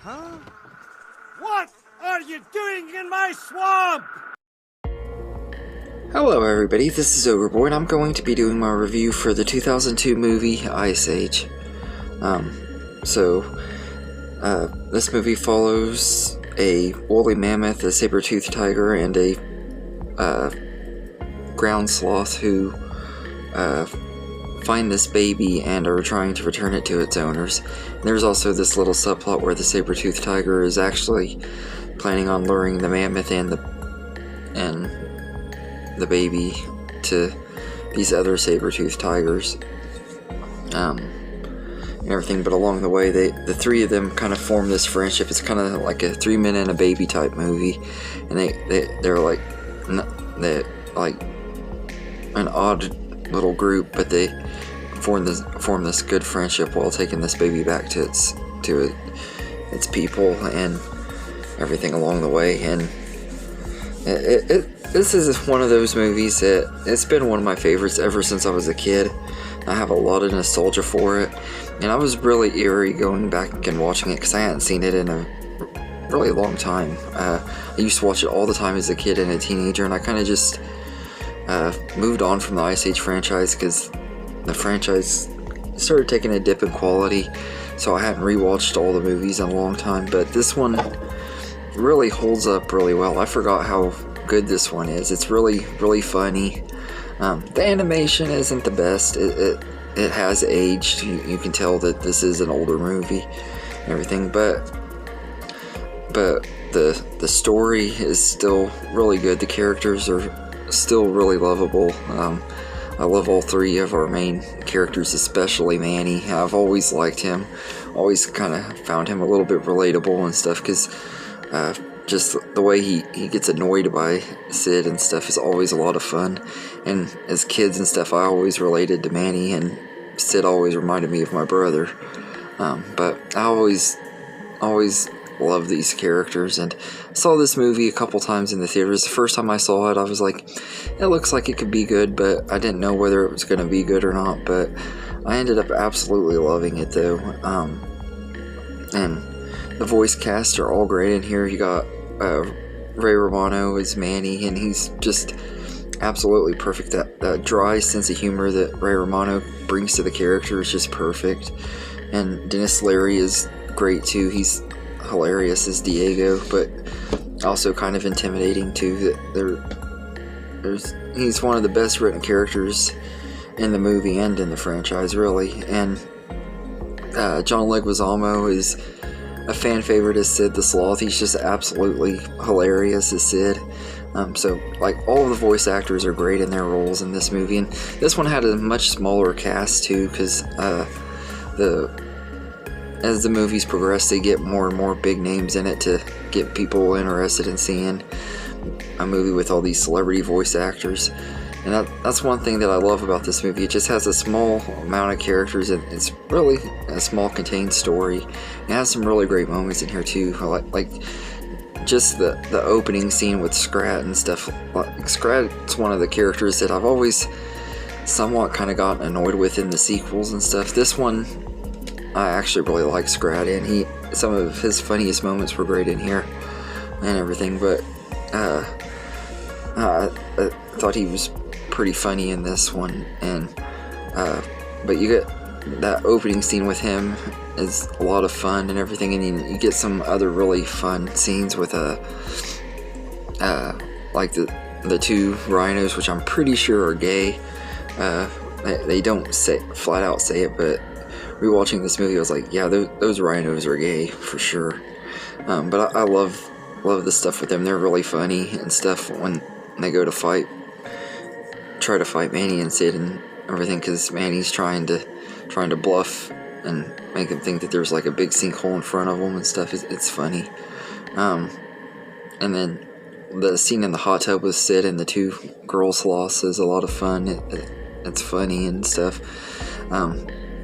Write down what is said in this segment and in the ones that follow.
Huh? What are you doing in my swamp? Hello everybody, this is Overboy, and I'm going to be doing my review for the 2002 movie Ice Age. This movie follows a woolly mammoth, a saber-toothed tiger, and a ground sloth who find this baby and are trying to return it to its owners. And there's also this little subplot where the saber-toothed tiger is actually planning on luring the mammoth and the baby to these other saber-toothed tigers, and everything. But along the way, the three of them kind of form this friendship. It's kind of like a 3 Men and a Baby type movie, and they're like an odd little group, but they form this good friendship while taking this baby back to its people and everything along the way. And this is one of those movies that it's been one of my favorites ever since I was a kid. I have a lot of nostalgia for it, and I was really eerie going back and watching it because I hadn't seen it in a really long time. I used to watch it all the time as a kid and a teenager, and I kind of just moved on from the Ice Age franchise because the franchise started taking a dip in quality, so I hadn't rewatched all the movies in a long time. But this one really holds up really well. I forgot how good this one is. It's really, really funny. The animation isn't the best. It has aged. You can tell that this is an older movie and everything, but the story is still really good. The characters are still really lovable. I love all three of our main characters, especially Manny. I've always liked him. Always kind of found him a little bit relatable and stuff, because just the way he gets annoyed by Sid and stuff is always a lot of fun. And as kids and stuff, I always related to Manny, and Sid always reminded me of my brother. But I always love these characters, and I saw this movie a couple times in the theaters. The first time I saw it, I was like, it looks like it could be good, but I didn't know whether it was going to be good or not. But I ended up absolutely loving it though. And the voice cast are all great in here. You got Ray Romano as Manny, and he's just absolutely perfect. That dry sense of humor that Ray Romano brings to the character is just perfect. And Dennis Leary is great too. He's hilarious as Diego, but also kind of intimidating too. He's one of the best written characters in the movie and in the franchise, really. And John Leguizamo is a fan favorite as Sid the Sloth. He's just absolutely hilarious as Sid. So like all of the voice actors are great in their roles in this movie, and this one had a much smaller cast too, because as the movies progress, they get more and more big names in it to get people interested in seeing a movie with all these celebrity voice actors. And that's one thing that I love about this movie. It just has a small amount of characters, and it's really a small contained story. It has some really great moments in here too. Like just the opening scene with Scrat and stuff. Like, Scrat's one of the characters that I've always somewhat kind of gotten annoyed with in the sequels and stuff. This one, I actually really like Scrat, and some of his funniest moments were great in here and everything. But I thought he was pretty funny in this one. And but you get that opening scene with him is a lot of fun and everything, and you get some other really fun scenes with like the two rhinos, which I'm pretty sure are gay. They don't flat out say it, but rewatching this movie, I was like, yeah, those rhinos are gay for sure. But I love the stuff with them. They're really funny and stuff when they go to try to fight Manny and Sid and everything, because Manny's trying to bluff and make him think that there's like a big sinkhole in front of him and stuff. It's funny. And then the scene in the hot tub with Sid and the two girl sloths is a lot of fun. It's funny and stuff.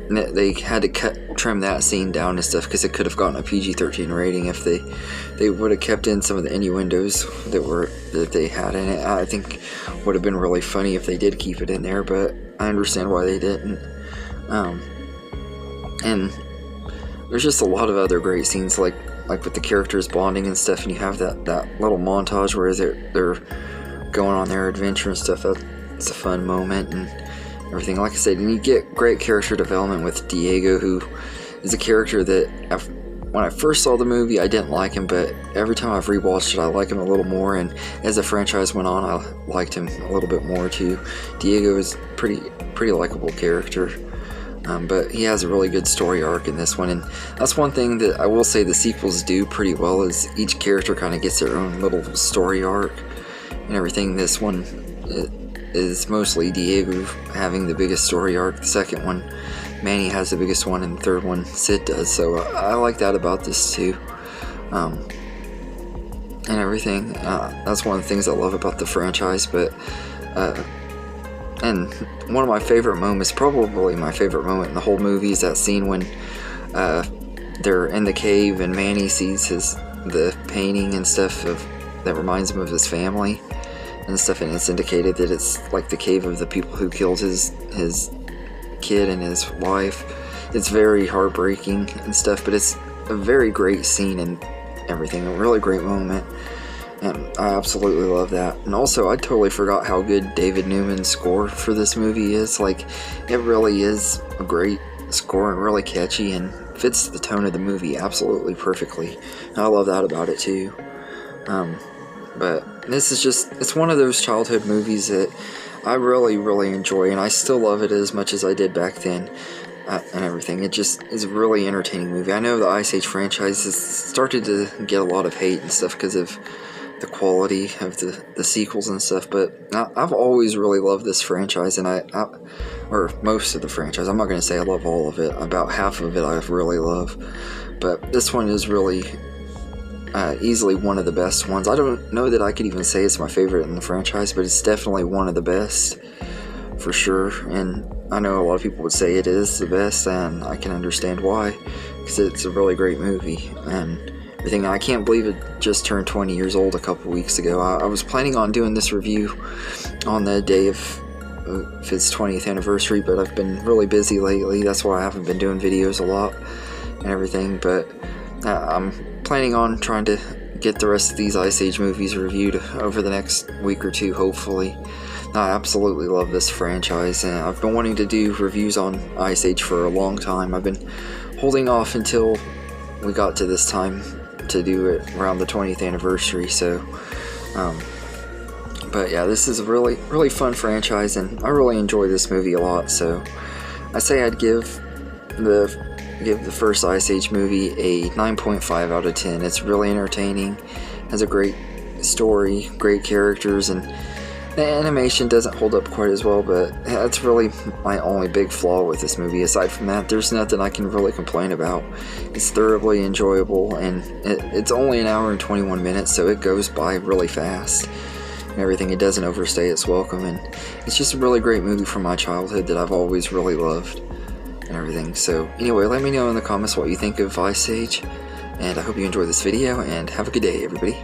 They had to trim that scene down and stuff because it could have gotten a PG-13 rating if they would have kept in some of the innuendos that they had in it. I think would have been really funny if they did keep it in there, but I understand why they didn't. And there's just a lot of other great scenes, like with the characters bonding and stuff, and you have that little montage where they're going on their adventure and stuff. That's a fun moment and everything. Like I said, and you get great character development with Diego, who is a character that when I first saw the movie, I didn't like him, but every time I've rewatched it, I like him a little more, and as the franchise went on, I liked him a little bit more too. Diego is pretty likable character, but he has a really good story arc in this one, and that's one thing that I will say the sequels do pretty well, is each character kind of gets their own little story arc and everything. This one is mostly Diego having the biggest story arc. The second one, Manny has the biggest one, and the third one, Sid does. So I like that about this too, and everything. That's one of the things I love about the franchise. But and one of my favorite moments, probably my favorite moment in the whole movie, is that scene when they're in the cave and Manny sees the painting and stuff that reminds him of his family and stuff, and it's indicated that it's like the cave of the people who killed his kid and his wife. It's very heartbreaking and stuff, but it's a very great scene and everything, a really great moment, and I absolutely love that. And also, I totally forgot how good David Newman's score for this movie is. Like, it really is a great score and really catchy and fits the tone of the movie absolutely perfectly, and I love that about it too. But this is just, it's one of those childhood movies that I really enjoy, and I still love it as much as I did back then, and everything. It just is a really entertaining movie. I know the Ice Age franchise has started to get a lot of hate and stuff because of the quality of the sequels and stuff, but I've always really loved this franchise, and or most of the franchise. I'm not going to say I love all of it. About half of it I really love, but this one is really easily one of the best ones. I don't know that I could even say it's my favorite in the franchise, but it's definitely one of the best for sure, and I know a lot of people would say it is the best, and I can understand why, because it's a really great movie and everything. I can't believe it just turned 20 years old a couple weeks ago. I was planning on doing this review on the day of its 20th anniversary, but I've been really busy lately. That's why I haven't been doing videos a lot and everything, but I'm planning on trying to get the rest of these Ice Age movies reviewed over the next week or two, hopefully. I absolutely love this franchise, and I've been wanting to do reviews on Ice Age for a long time. I've been holding off until we got to this time to do it around the 20th anniversary, so but yeah, this is a really fun franchise, and I really enjoy this movie a lot. So I say I'd give the first Ice Age movie a 9.5 out of 10. It's really entertaining, has a great story, great characters, and the animation doesn't hold up quite as well, but that's really my only big flaw with this movie. Aside from that, there's nothing I can really complain about. It's thoroughly enjoyable, and it's only an hour and 21 minutes, so it goes by really fast and everything. It doesn't overstay its welcome, and it's just a really great movie from my childhood that I've always really loved and everything. So anyway, let me know in the comments what you think of Ice Age, and I hope you enjoyed this video, and have a good day, everybody.